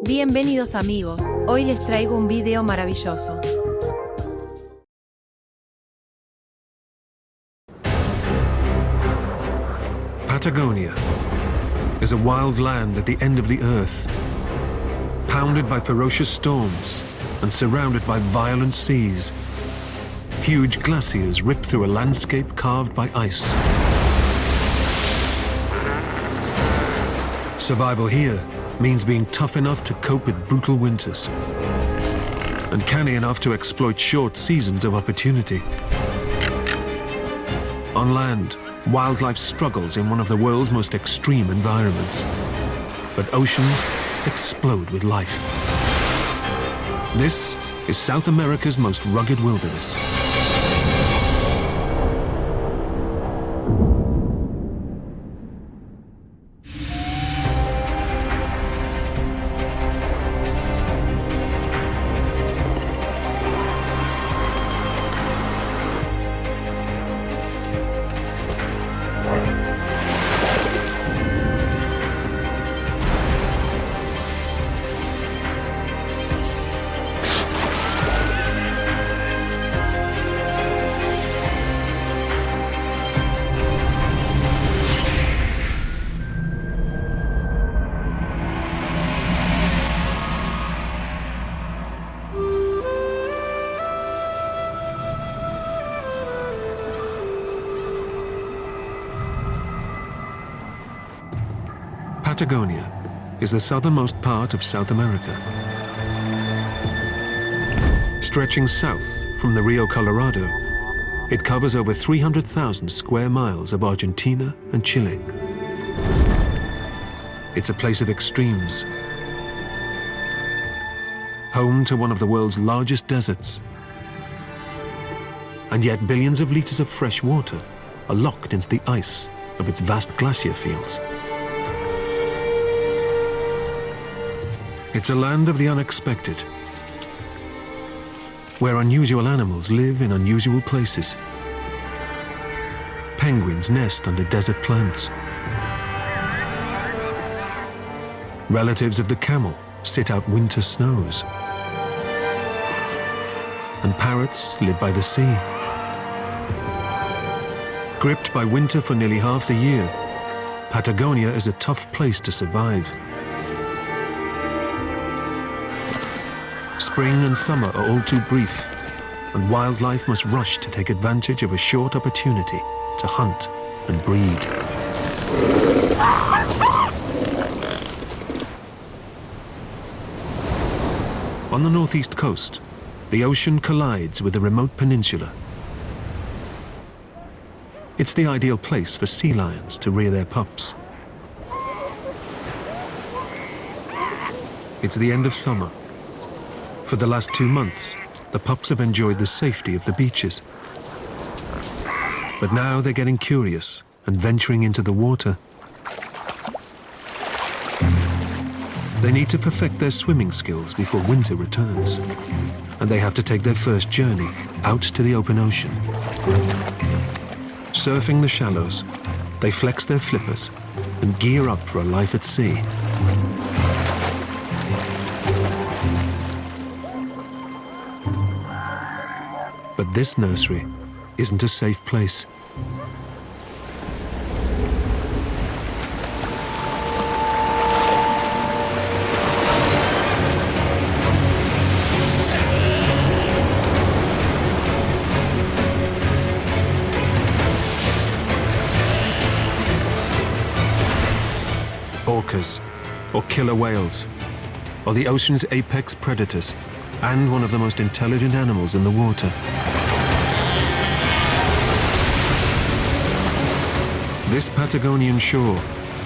Bienvenidos amigos, hoy les traigo un video maravilloso. Patagonia is a wild land at the end of the earth, pounded by ferocious storms and surrounded by violent seas. Huge glaciers rip through a landscape carved by ice. Survival here means being tough enough to cope with brutal winters and canny enough to exploit short seasons of opportunity. On land, wildlife struggles in one of the world's most extreme environments, but oceans explode with life. This is South America's most rugged wilderness. Patagonia is the southernmost part of South America. Stretching south from the Rio Colorado, it covers over 300,000 square miles of Argentina and Chile. It's a place of extremes, home to one of the world's largest deserts. And yet billions of liters of fresh water are locked into the ice of its vast glacier fields. It's a land of the unexpected, where unusual animals live in unusual places. Penguins nest under desert plants. Relatives of the camel sit out winter snows. And parrots live by the sea. Gripped by winter for nearly half the year, Patagonia is a tough place to survive. Spring and summer are all too brief, and wildlife must rush to take advantage of a short opportunity to hunt and breed. On the northeast coast, the ocean collides with a remote peninsula. It's the ideal place for sea lions to rear their pups. It's the end of summer. For the last 2 months, the pups have enjoyed the safety of the beaches. But now they're getting curious and venturing into the water. They need to perfect their swimming skills before winter returns, and they have to take their first journey out to the open ocean. Surfing the shallows, they flex their flippers and gear up for a life at sea. But this nursery isn't a safe place. Orcas, or killer whales, are the ocean's apex predators and one of the most intelligent animals in the water. This Patagonian shore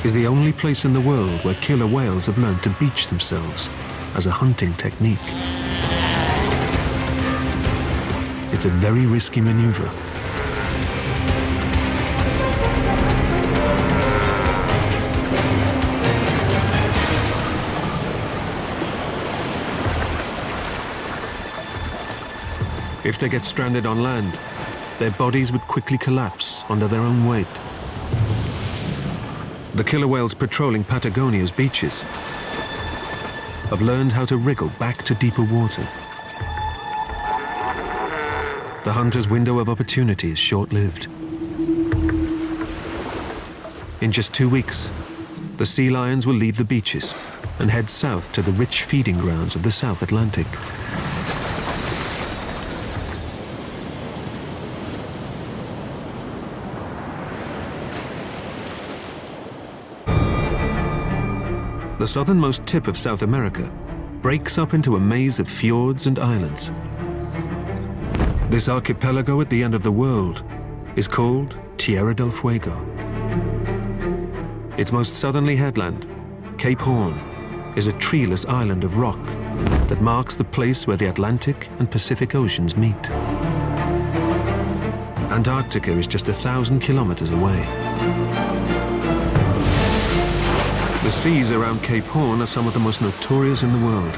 is the only place in the world where killer whales have learned to beach themselves as a hunting technique. It's a very risky maneuver. If they get stranded on land, their bodies would quickly collapse under their own weight. The killer whales patrolling Patagonia's beaches have learned how to wriggle back to deeper water. The hunter's window of opportunity is short-lived. In just 2 weeks, the sea lions will leave the beaches and head south to the rich feeding grounds of the South Atlantic. The southernmost tip of South America breaks up into a maze of fjords and islands. This archipelago at the end of the world is called Tierra del Fuego. Its most southerly headland, Cape Horn, is a treeless island of rock that marks the place where the Atlantic and Pacific Oceans meet. Antarctica is just 1,000 kilometers away. The seas around Cape Horn are some of the most notorious in the world,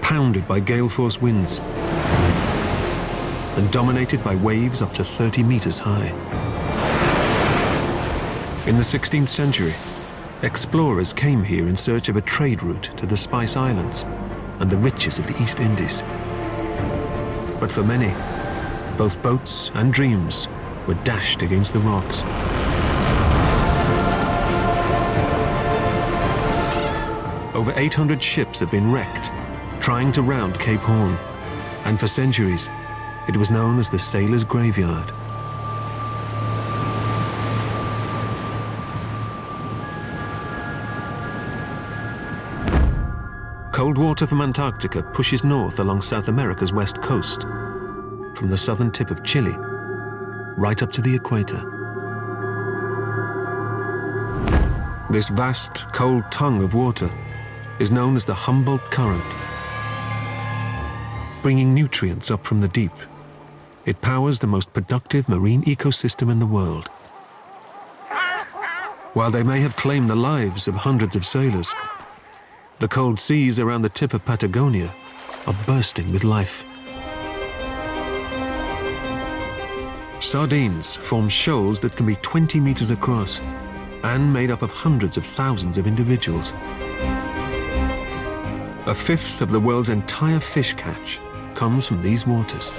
pounded by gale-force winds and dominated by waves up to 30 meters high. In the 16th century, explorers came here in search of a trade route to the Spice Islands and the riches of the East Indies. But for many, both boats and dreams were dashed against the rocks. Over 800 ships have been wrecked trying to round Cape Horn, and for centuries, it was known as the sailor's graveyard. Cold water from Antarctica pushes north along South America's west coast, from the southern tip of Chile, right up to the equator. This vast, cold tongue of water is known as the Humboldt Current. Bringing nutrients up from the deep, it powers the most productive marine ecosystem in the world. While they may have claimed the lives of hundreds of sailors, the cold seas around the tip of Patagonia are bursting with life. Sardines form shoals that can be 20 meters across and made up of hundreds of thousands of individuals. A fifth of the world's entire fish catch comes from these waters.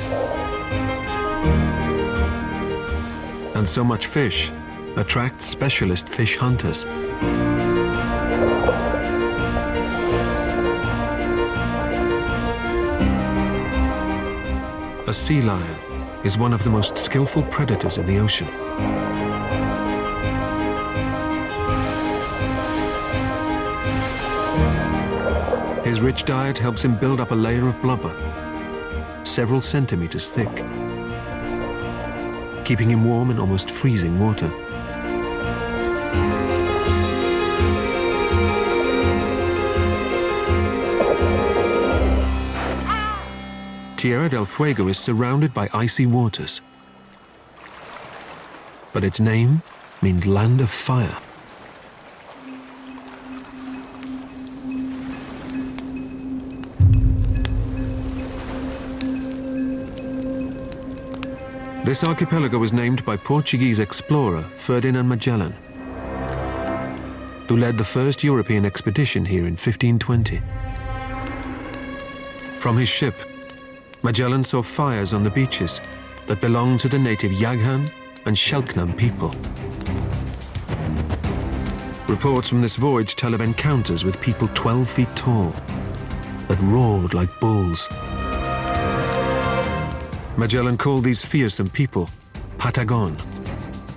And so much fish attracts specialist fish hunters. A sea lion is one of the most skillful predators in the ocean. His rich diet helps him build up a layer of blubber, several centimeters thick, keeping him warm in almost freezing water. Tierra del Fuego is surrounded by icy waters, but its name means land of fire. This archipelago was named by Portuguese explorer Ferdinand Magellan, who led the first European expedition here in 1520. From his ship, Magellan saw fires on the beaches that belonged to the native Yaghan and Shelknam people. Reports from this voyage tell of encounters with people 12 feet tall that roared like bulls. Magellan called these fearsome people Patagon,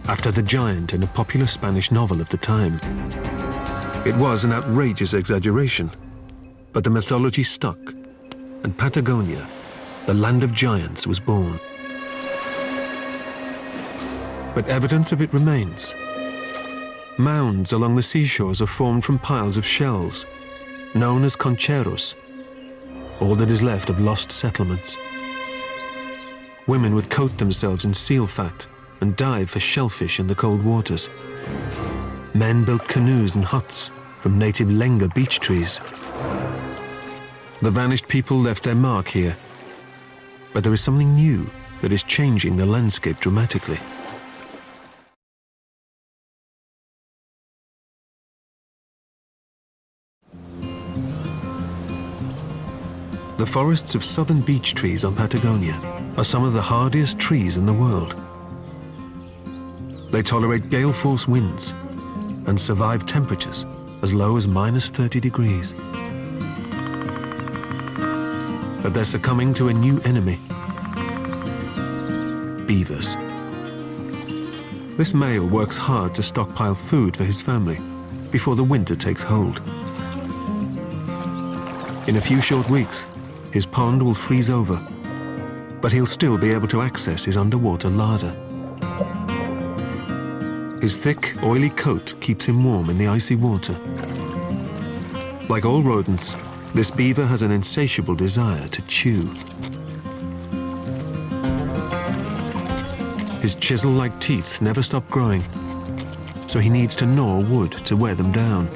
after the giant in a popular Spanish novel of the time. It was an outrageous exaggeration, but the mythology stuck, and Patagonia, the land of giants, was born. But evidence of it remains. Mounds along the seashores are formed from piles of shells, known as concheros, all that is left of lost settlements. Women would coat themselves in seal fat and dive for shellfish in the cold waters. Men built canoes and huts from native lenga beech trees. The vanished people left their mark here, but there is something new that is changing the landscape dramatically. The forests of southern beech trees on Patagonia are some of the hardiest trees in the world. They tolerate gale force winds and survive temperatures as low as -30 degrees. But they're succumbing to a new enemy: beavers. This male works hard to stockpile food for his family before the winter takes hold. In a few short weeks, his pond will freeze over, but he'll still be able to access his underwater larder. His thick, oily coat keeps him warm in the icy water. Like all rodents, this beaver has an insatiable desire to chew. His chisel-like teeth never stop growing, so he needs to gnaw wood to wear them down.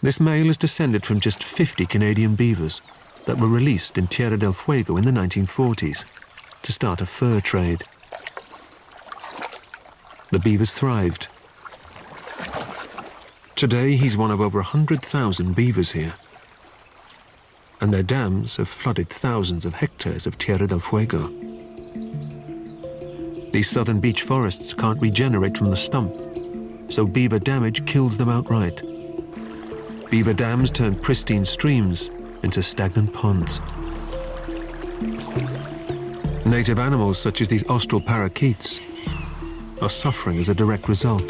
This male is descended from just 50 Canadian beavers that were released in Tierra del Fuego in the 1940s to start a fur trade. The beavers thrived. Today, he's one of over 100,000 beavers here, and their dams have flooded thousands of hectares of Tierra del Fuego. These southern beech forests can't regenerate from the stump, so beaver damage kills them outright. Beaver dams turn pristine streams into stagnant ponds. Native animals such as these austral parakeets are suffering as a direct result.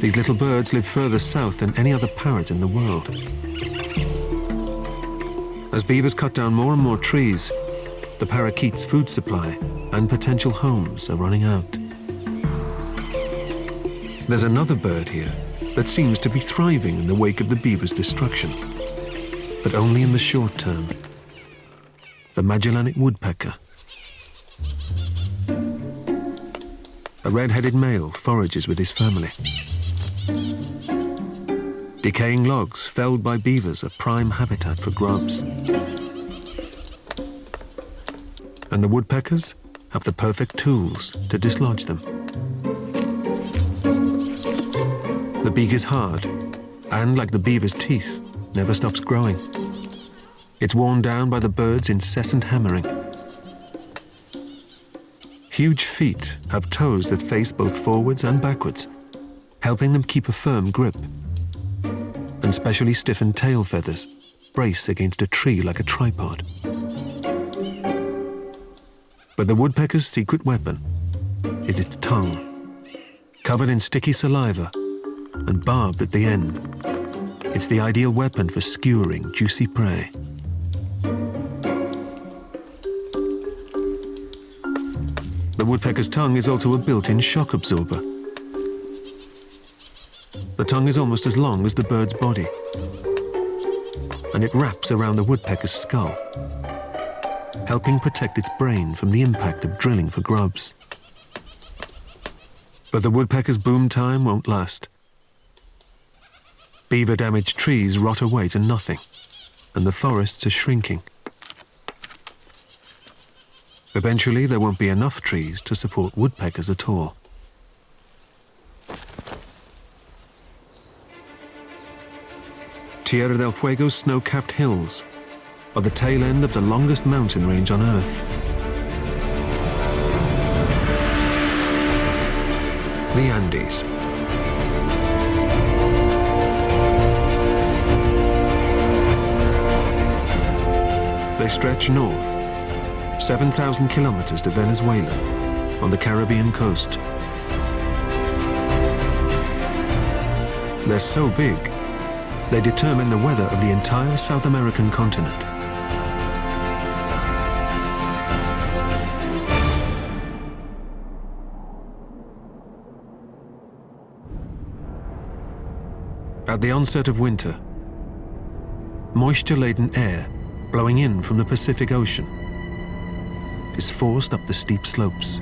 These little birds live further south than any other parrot in the world. As beavers cut down more and more trees, the parakeets' food supply and potential homes are running out. There's another bird here that seems to be thriving in the wake of the beaver's destruction, but only in the short term: the Magellanic woodpecker. A red-headed male forages with his family. Decaying logs felled by beavers are prime habitat for grubs. And the woodpeckers have the perfect tools to dislodge them. The beak is hard, and like the beaver's teeth, never stops growing. It's worn down by the bird's incessant hammering. Huge feet have toes that face both forwards and backwards, helping them keep a firm grip. And specially stiffened tail feathers brace against a tree like a tripod. But the woodpecker's secret weapon is its tongue, covered in sticky saliva and barbed at the end. It's the ideal weapon for skewering juicy prey. The woodpecker's tongue is also a built-in shock absorber. The tongue is almost as long as the bird's body, and it wraps around the woodpecker's skull, helping protect its brain from the impact of drilling for grubs. But the woodpecker's boom time won't last. Beaver-damaged trees rot away to nothing, and the forests are shrinking. Eventually, there won't be enough trees to support woodpeckers at all. Tierra del Fuego's snow-capped hills are the tail end of the longest mountain range on Earth. The Andes. They stretch north, 7,000 kilometers to Venezuela, on the Caribbean coast. They're so big, they determine the weather of the entire South American continent. At the onset of winter, moisture-laden air blowing in from the Pacific Ocean is forced up the steep slopes.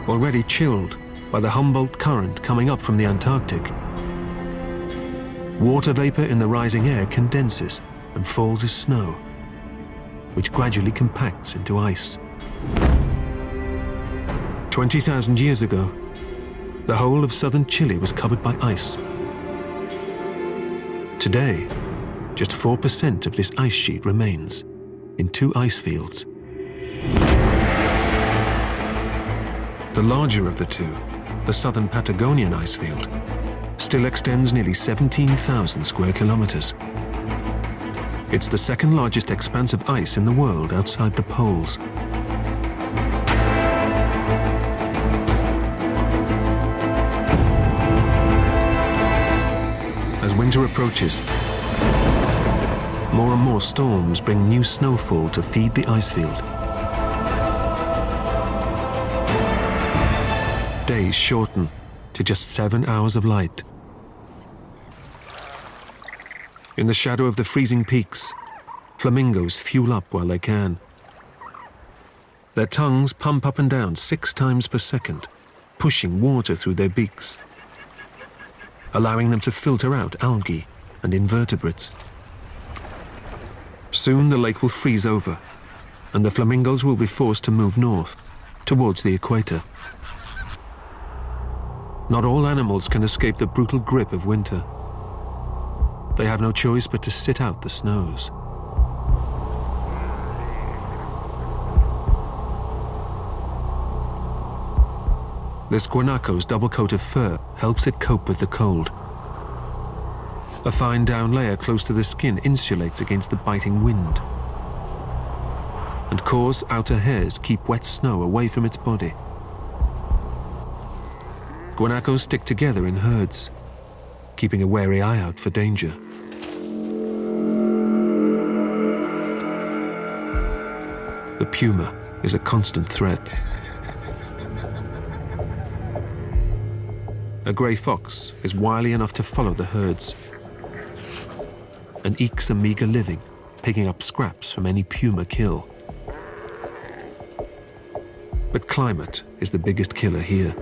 Already chilled by the Humboldt current coming up from the Antarctic, water vapor in the rising air condenses and falls as snow, which gradually compacts into ice. 20,000 years ago, the whole of southern Chile was covered by ice. Today, just 4% of this ice sheet remains in 2 ice fields. The larger of the two, the southern Patagonian ice field, still extends nearly 17,000 square kilometers. It's the second largest expanse of ice in the world outside the poles. As winter approaches, more and more storms bring new snowfall to feed the ice field. Days shorten to just 7 hours of light. In the shadow of the freezing peaks, flamingos fuel up while they can. Their tongues pump up and down 6 times per second, pushing water through their beaks, allowing them to filter out algae and invertebrates. Soon the lake will freeze over, and the flamingos will be forced to move north, towards the equator. Not all animals can escape the brutal grip of winter. They have no choice but to sit out the snows. This guanaco's double coat of fur helps it cope with the cold. A fine down layer close to the skin insulates against the biting wind. And coarse outer hairs keep wet snow away from its body. Guanacos stick together in herds, keeping a wary eye out for danger. The puma is a constant threat. A grey fox is wily enough to follow the herds and ekes a meager living, picking up scraps from any puma kill. But climate is the biggest killer here.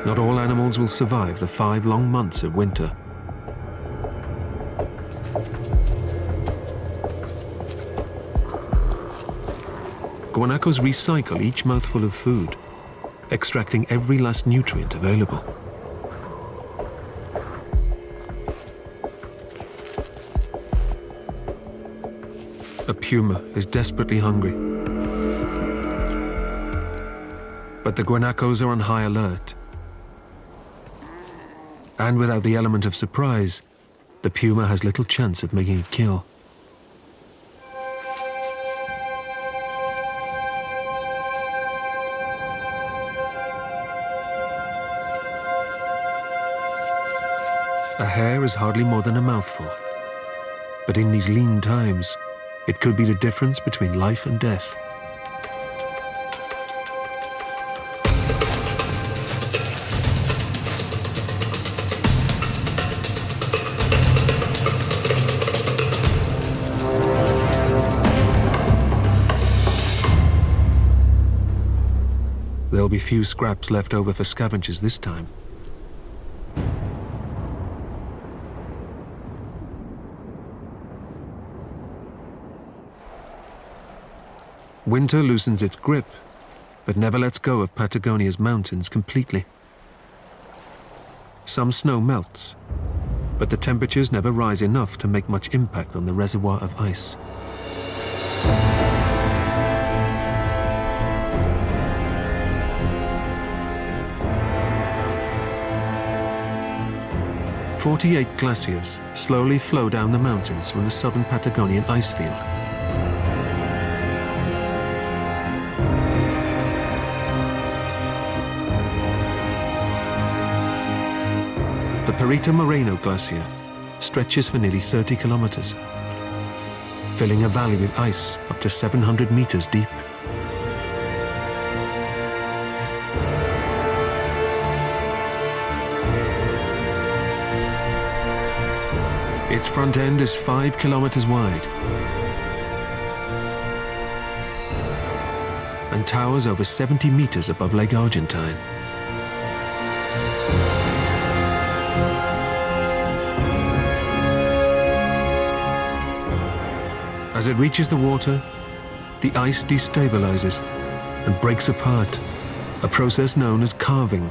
Not all animals will survive the 5 long months of winter. Guanacos recycle each mouthful of food, extracting every last nutrient available. A puma is desperately hungry. But the guanacos are on high alert. And without the element of surprise, the puma has little chance of making a kill. A hare is hardly more than a mouthful. But in these lean times, it could be the difference between life and death. There'll be few scraps left over for scavengers this time. Winter loosens its grip, but never lets go of Patagonia's mountains completely. Some snow melts, but the temperatures never rise enough to make much impact on the reservoir of ice. "48 glaciers slowly flow down the mountains from the southern Patagonian ice field. The Perito Moreno Glacier stretches for nearly 30 kilometers, filling a valley with ice up to 700 meters deep. Its front end is 5 kilometers wide and towers over 70 meters above Lake Argentine. As it reaches the water, the ice destabilizes, and breaks apart, a process known as carving.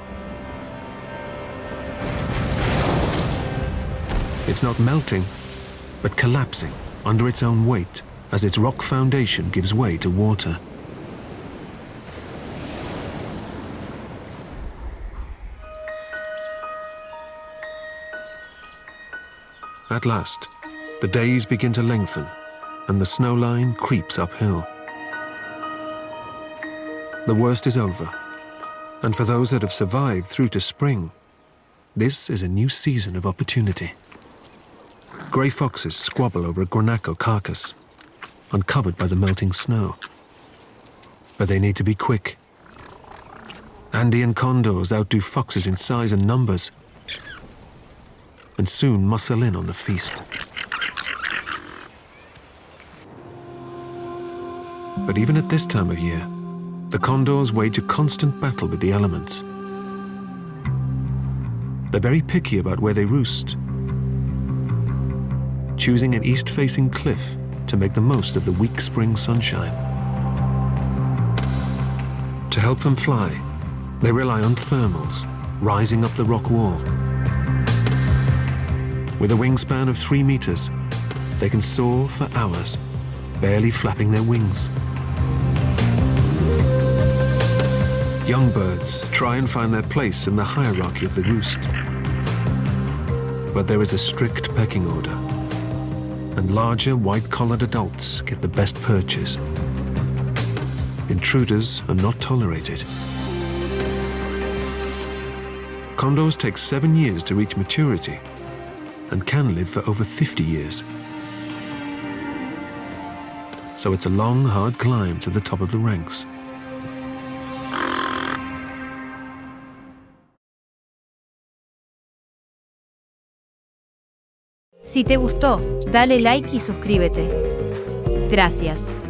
It's not melting, but collapsing under its own weight as its rock foundation gives way to water. At last, the days begin to lengthen, and the snow line creeps uphill. The worst is over, and for those that have survived through to spring, this is a new season of opportunity. Grey foxes squabble over a guanaco carcass, uncovered by the melting snow. But they need to be quick. Andean condors outdo foxes in size and numbers, and soon muscle in on the feast. But even at this time of year, the condors wage a constant battle with the elements. They're very picky about where they roost, choosing an east-facing cliff to make the most of the weak spring sunshine. To help them fly, they rely on thermals, rising up the rock wall. With a wingspan of 3 meters, they can soar for hours, barely flapping their wings. Young birds try and find their place in the hierarchy of the roost. But there is a strict pecking order, and larger white-collared adults get the best perches. Intruders are not tolerated. Condors take 7 years to reach maturity and can live for over 50 years. So it's a long, hard climb to the top of the ranks. Si te gustó, dale like y suscríbete. Gracias.